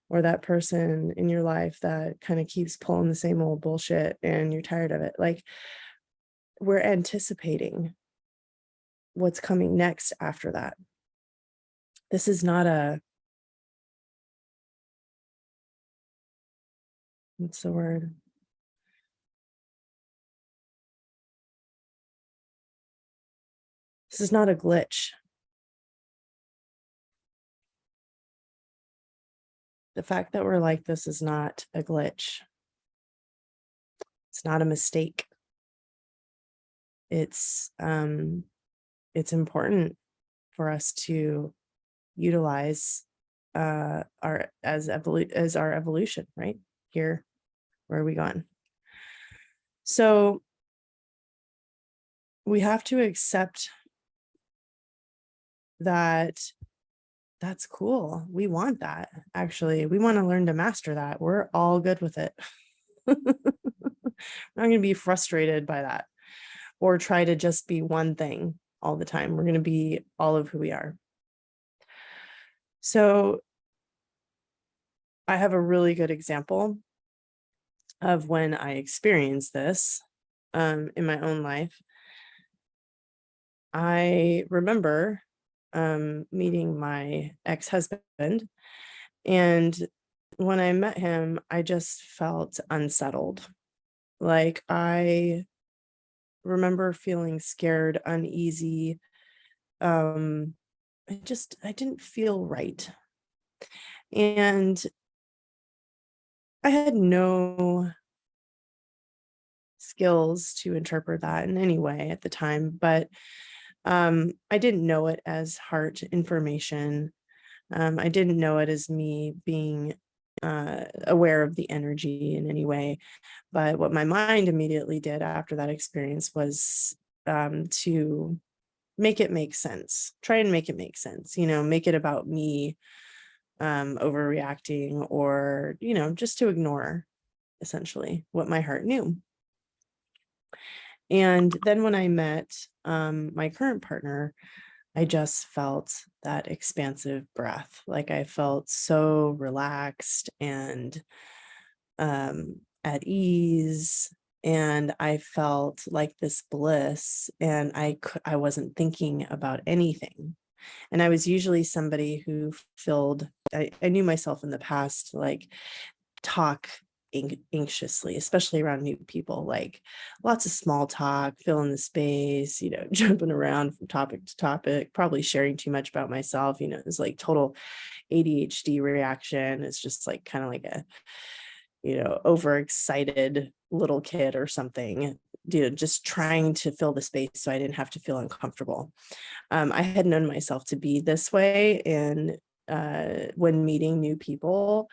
Or that person in your life that kind of keeps pulling the same old bullshit and you're tired of it? Like, we're anticipating what's coming next after that. This is not what's the word? This is not a glitch. The fact that we're like this is not a glitch. It's not a mistake. It's important for us to utilize our evolution, right? Here, where are we going? So we have to accept that that's cool. We want that. Actually, we want to learn to master that. We're all good with it. We're not going to be frustrated by that or try to just be one thing all the time. We're going to be all of who we are. So I have a really good example of when I experienced this in my own life. I remember meeting my ex-husband, and when I met him, I just felt unsettled. Like, I remember feeling scared, uneasy. I didn't feel right. And I had no skills to interpret that in any way at the time, but I didn't know it as heart information. I didn't know it as me being aware of the energy in any way. But what my mind immediately did after that experience was to make it make sense, try and make it make sense, make it about me overreacting, or, just to ignore essentially what my heart knew. And then when I met my current partner, I just felt that expansive breath. Like I felt so relaxed and at ease. And I felt like this bliss, and I wasn't thinking about anything. And I was usually somebody who I knew myself in the past, like talk anxiously, especially around new people, like lots of small talk, filling the space, jumping around from topic to topic, probably sharing too much about myself. It's like total ADHD reaction. It's just like kind of like a, overexcited little kid or something, just trying to fill the space so I didn't have to feel uncomfortable. I had known myself to be this way. And when meeting new people,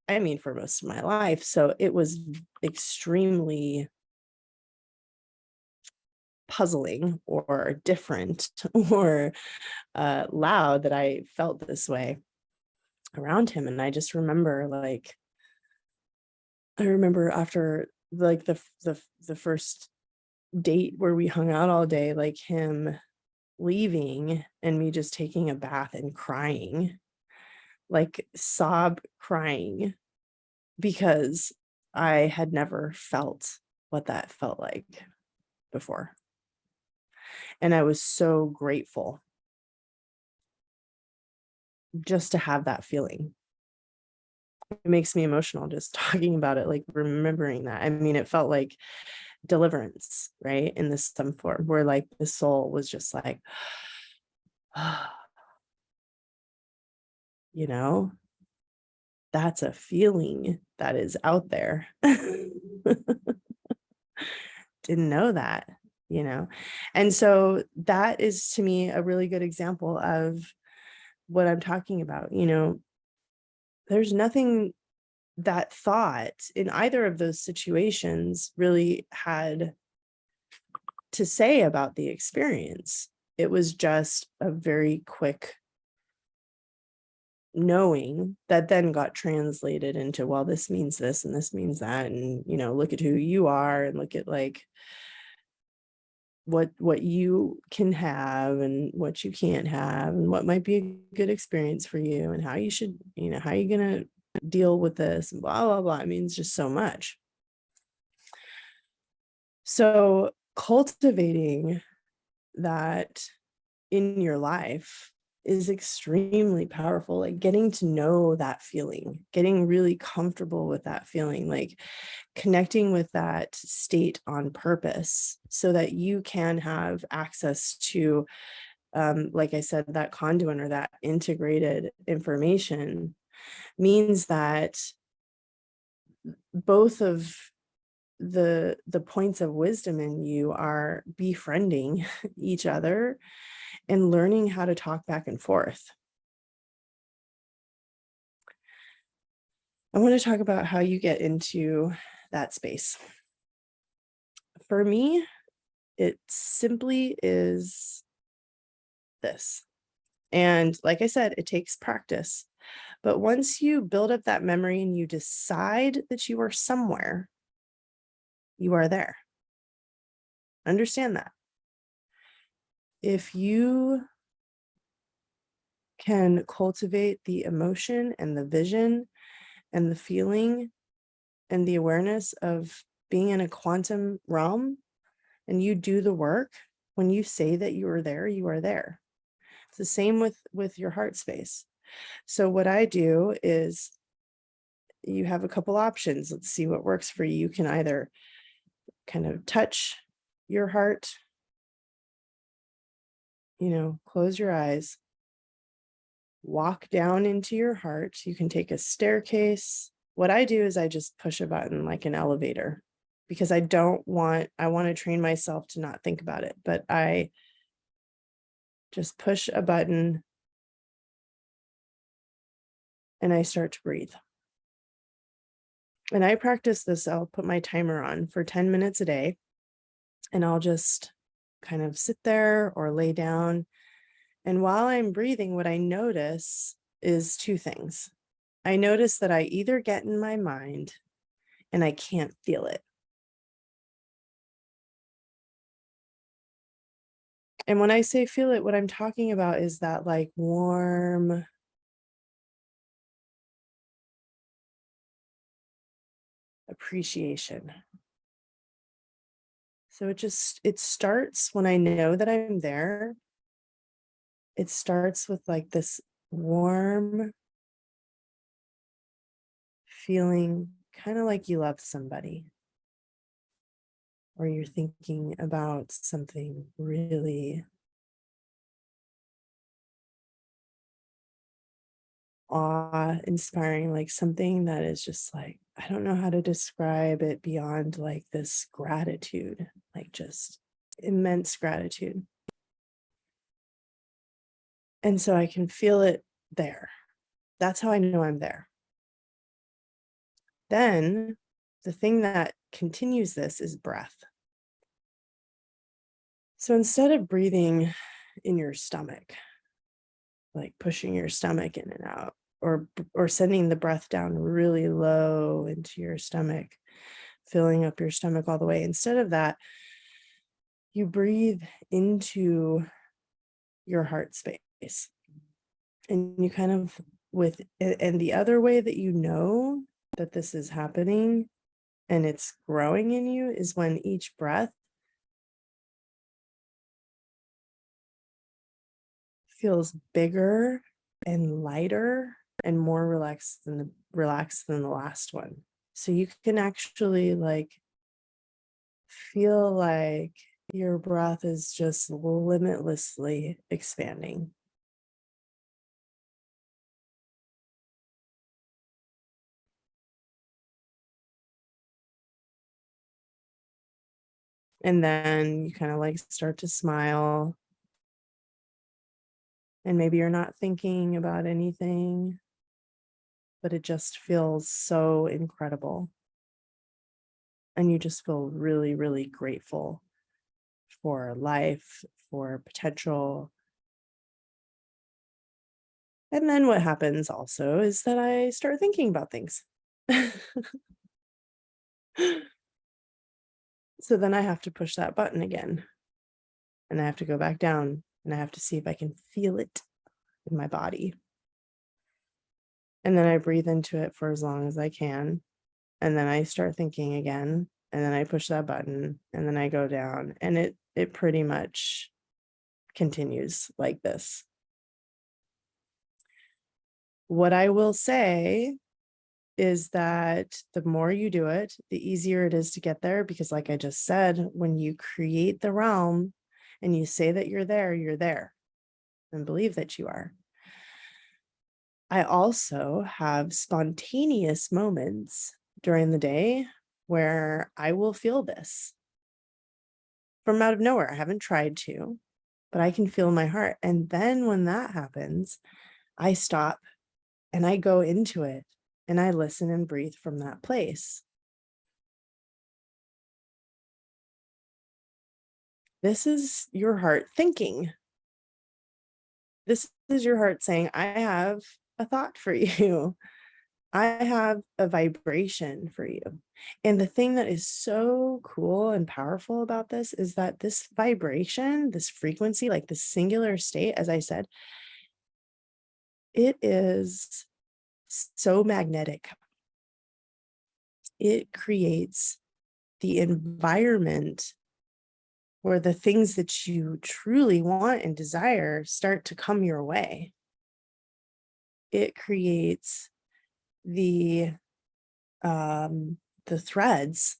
I mean, for most of my life. So it was extremely puzzling or different or loud that I felt this way around him. And I just remember, after like the first date where we hung out all day, like him leaving and me just taking a bath and crying, like sob crying, because I had never felt what that felt like before. And I was so grateful just to have that feeling. It makes me emotional just talking about it, like remembering that. I mean, it felt like deliverance, right? In this some form, where like the soul was just like, that's a feeling that is out there. Didn't know that, And so that is, to me, a really good example of what I'm talking about. There's nothing that thought in either of those situations really had to say about the experience. It was just a very quick knowing that then got translated into, well, this means this and this means that. And, look at who you are, and look at like what you can have and what you can't have, and what might be a good experience for you, and how you should, how you're going to deal with this, and blah, blah, blah. I mean, it's just so much. So cultivating that in your life is extremely powerful. Like getting to know that feeling, getting really comfortable with that feeling, like connecting with that state on purpose so that you can have access to, like I said, that conduit or that integrated information, means that both of the points of wisdom in you are befriending each other and learning how to talk back and forth. I want to talk about how you get into that space. For me, it simply is this. And like I said, it takes practice. But once you build up that memory and you decide that you are somewhere, you are there. Understand that. If you can cultivate the emotion and the vision and the feeling and the awareness of being in a quantum realm, and you do the work, when you say that you are there, you are there. It's the same with your heart space. So what I do is, you have a couple options. Let's see what works for you. You can either kind of touch your heart, close your eyes walk down into your heart. You can take a staircase. What I do is I just push a button like an elevator, because I want to train myself to not think about it, but I just push a button and I start to breathe. And I practice this. I'll put my timer on for 10 minutes a day, and I'll just kind of sit there or lay down. And while I'm breathing, what I notice is two things. I notice that I either get in my mind and I can't feel it. And when I say feel it, what I'm talking about is that like warm, appreciation. So it starts when I know that I'm there. It starts with like this warm feeling, kind of like you love somebody, or you're thinking about something really awe-inspiring, like something that is just like, I don't know how to describe it beyond like this gratitude, like just immense gratitude. And so I can feel it there. That's how I know I'm there. Then the thing that continues this is breath. So instead of breathing in your stomach, like pushing your stomach in and out, or sending the breath down really low into your stomach, filling up your stomach all the way, instead of that, you breathe into your heart space. And you kind of and the other way that you know that this is happening and it's growing in you is when each breath feels bigger and lighter and more relaxed than the last one. So you can actually like feel like your breath is just limitlessly expanding. And then you kind of like start to smile. And maybe you're not thinking about anything, but it just feels so incredible. And you just feel really, really grateful for life, for potential. And then what happens also is that I start thinking about things. So then I have to push that button again. And I have to go back down and I have to see if I can feel it in my body. And then I breathe into it for as long as I can. And then I start thinking again. And then I push that button and then I go down. And it pretty much continues like this. What I will say is that the more you do it, the easier it is to get there. Because like I just said, when you create the realm and you say that you're there, and believe that you are. I also have spontaneous moments during the day where I will feel this from out of nowhere. I haven't tried to, but I can feel my heart. And then when that happens, I stop and I go into it and I listen and breathe from that place. This is your heart thinking. This is your heart saying, I have a thought for you. I have a vibration for you. And the thing that is so cool and powerful about this is that this vibration, this frequency, like the singular state, as I said, it is so magnetic. It creates the environment where the things that you truly want and desire start to come your way. It creates the threads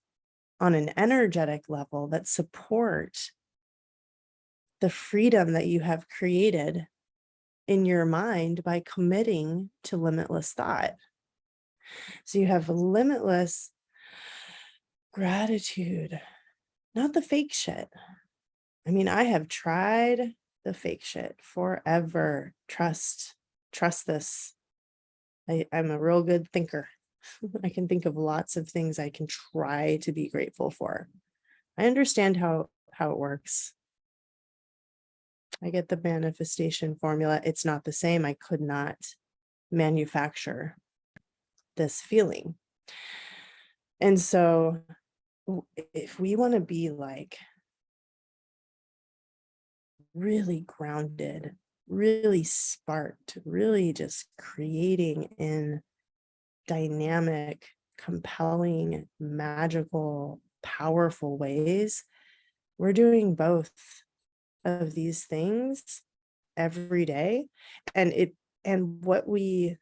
on an energetic level that support the freedom that you have created in your mind by committing to limitless thought. So you have limitless gratitude, not the fake shit. I mean, I have tried the fake shit forever. Trust this. I'm a real good thinker. I can think of lots of things I can try to be grateful for. I understand how it works. I get the manifestation formula. It's not the same. I could not manufacture this feeling. And so if we want to be like really grounded, really sparked, really just creating in dynamic, compelling, magical, powerful ways, we're doing both of these things every day. And what we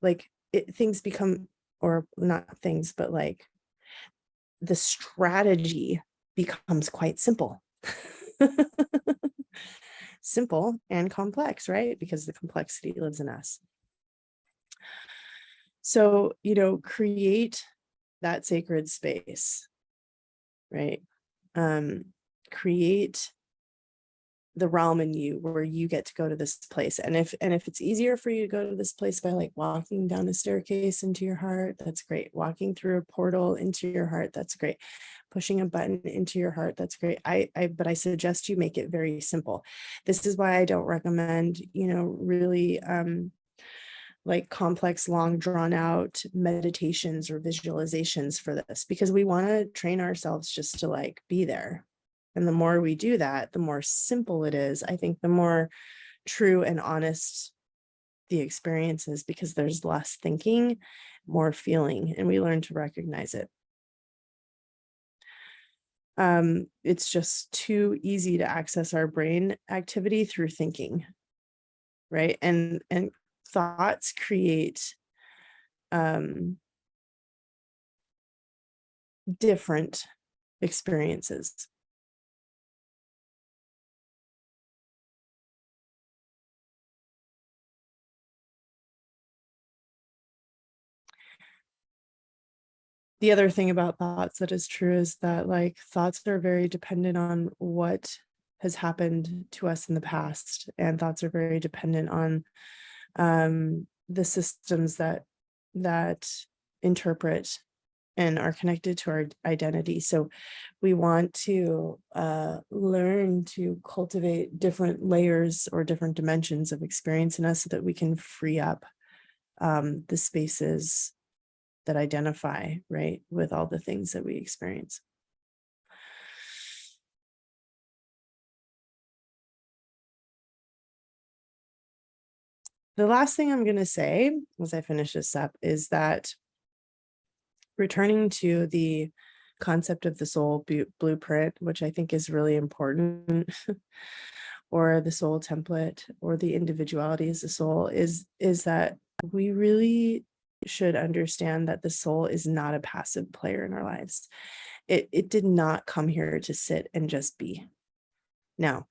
like, things become, or not things, but like the strategy becomes quite simple. Simple and complex, right? Because the complexity lives in us. So, create that sacred space, right? Create the realm in you where you get to go to this place. And if it's easier for you to go to this place by like walking down a staircase into your heart, that's great. Walking through a portal into your heart, that's great. Pushing a button into your heart, that's great. But I suggest you make it very simple. This is why I don't recommend, really like complex, long drawn out meditations or visualizations for this, because we want to train ourselves just to like be there. And the more we do that, the more simple it is. I think the more true and honest the experience is, because there's less thinking, more feeling, and we learn to recognize it. It's just too easy to access our brain activity through thinking, right? And thoughts create different experiences. The other thing about thoughts that is true is that like thoughts are very dependent on what has happened to us in the past, and thoughts are very dependent on the systems that interpret and are connected to our identity. So we want to learn to cultivate different layers or different dimensions of experience in us so that we can free up the spaces that identify, right, with all the things that we experience. The last thing I'm going to say as I finish this up is that returning to the concept of the soul blueprint, which I think is really important, or the soul template, or the individuality as a soul, is that we really should understand that the soul is not a passive player in our lives. It did not come here to sit and just be. Now,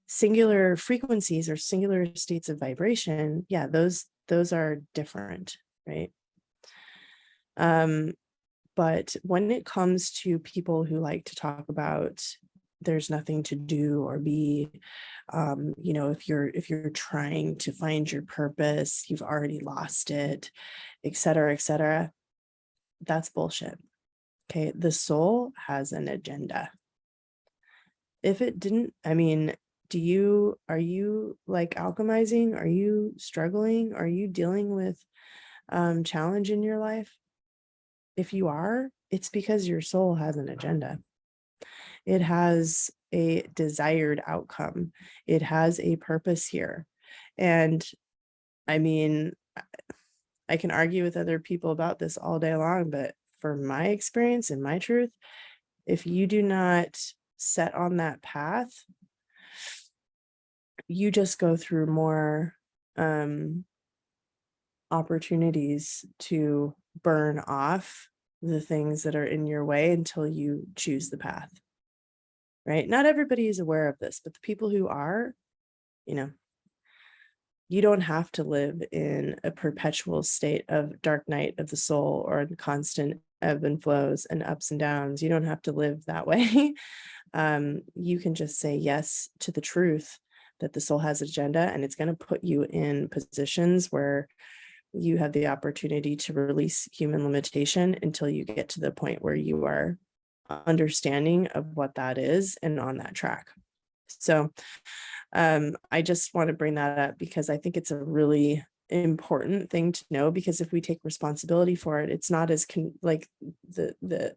singular frequencies or singular states of vibration, yeah, those are different, right? But when it comes to people who like to talk about there's nothing to do or be, if you're trying to find your purpose, you've already lost it, et cetera, that's bullshit. Okay, the soul has an agenda. If it didn't, I mean, are you like alchemizing? Are you struggling? Are you dealing with challenge in your life? If you are, it's because your soul has an agenda. It has a desired outcome. It has a purpose here. And I mean, I can argue with other people about this all day long, but for my experience and my truth, if you do not set on that path, you just go through more opportunities to burn off the things that are in your way until you choose the path, right? Not everybody is aware of this, but the people who are, You don't have to live in a perpetual state of dark night of the soul or the constant ebb and flows and ups and downs. You don't have to live that way. You can just say yes to the truth that the soul has agenda, and it's going to put you in positions where you have the opportunity to release human limitation until you get to the point where you are understanding of what that is and on that track. So I just want to bring that up because I think it's a really important thing to know, because if we take responsibility for it, it's not as like the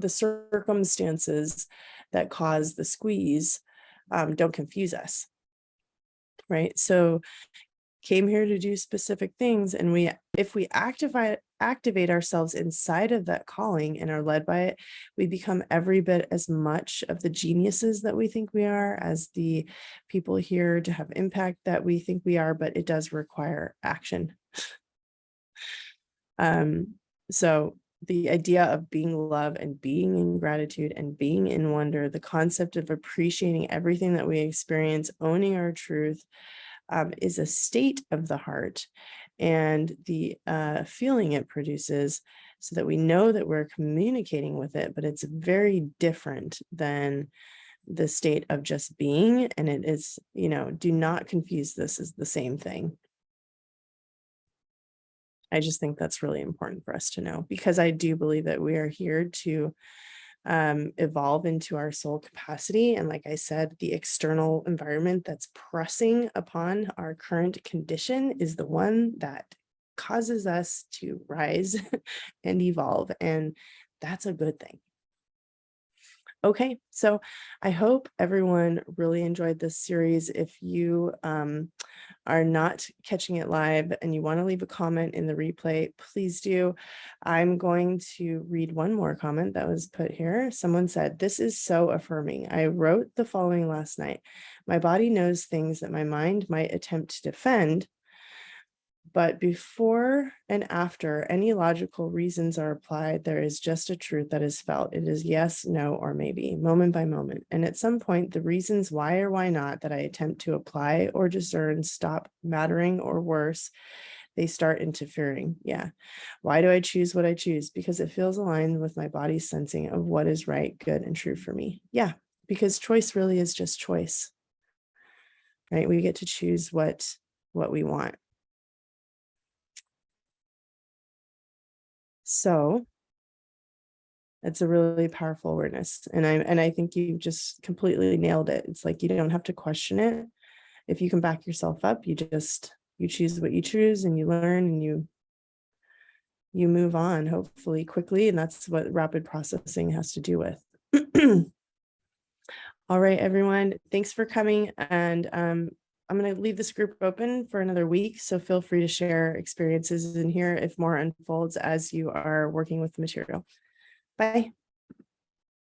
circumstances that cause the squeeze don't confuse us, right? So came here to do specific things, and if we activate ourselves inside of that calling and are led by it, we become every bit as much of the geniuses that we think we are, as the people here to have impact that we think we are, but it does require action. So the idea of being love and being in gratitude and being in wonder, the concept of appreciating everything that we experience, owning our truth, is a state of the heart, and the feeling it produces, so that we know that we're communicating with it, but it's very different than the state of just being. And it is, do not confuse this as the same thing. I just think that's really important for us to know, because I do believe that we are here to evolve into our soul capacity. And like I said, the external environment that's pressing upon our current condition is the one that causes us to rise and evolve. And that's a good thing. Okay, so I hope everyone really enjoyed this series. If you are not catching it live and you want to leave a comment in the replay, please do. I'm going to read one more comment that was put here. Someone said, "This is so affirming. I wrote the following last night. My body knows things that my mind might attempt to defend, but before and after any logical reasons are applied, there is just a truth that is felt. It is yes, no, or maybe, moment by moment. And at some point, the reasons why or why not that I attempt to apply or discern stop mattering, or worse, they start interfering. Yeah. Why do I choose what I choose? Because it feels aligned with my body's sensing of what is right, good, and true for me. Yeah, because choice really is just choice, right? We get to choose what we want. So it's a really powerful awareness. And I think you just completely nailed it. It's like, you don't have to question it. If you can back yourself up, you choose what you choose, and you learn, and you move on, hopefully quickly. And that's what rapid processing has to do with. All right, everyone, thanks for coming. And I'm going to leave this group open for another week. So feel free to share experiences in here if more unfolds as you are working with the material. Bye.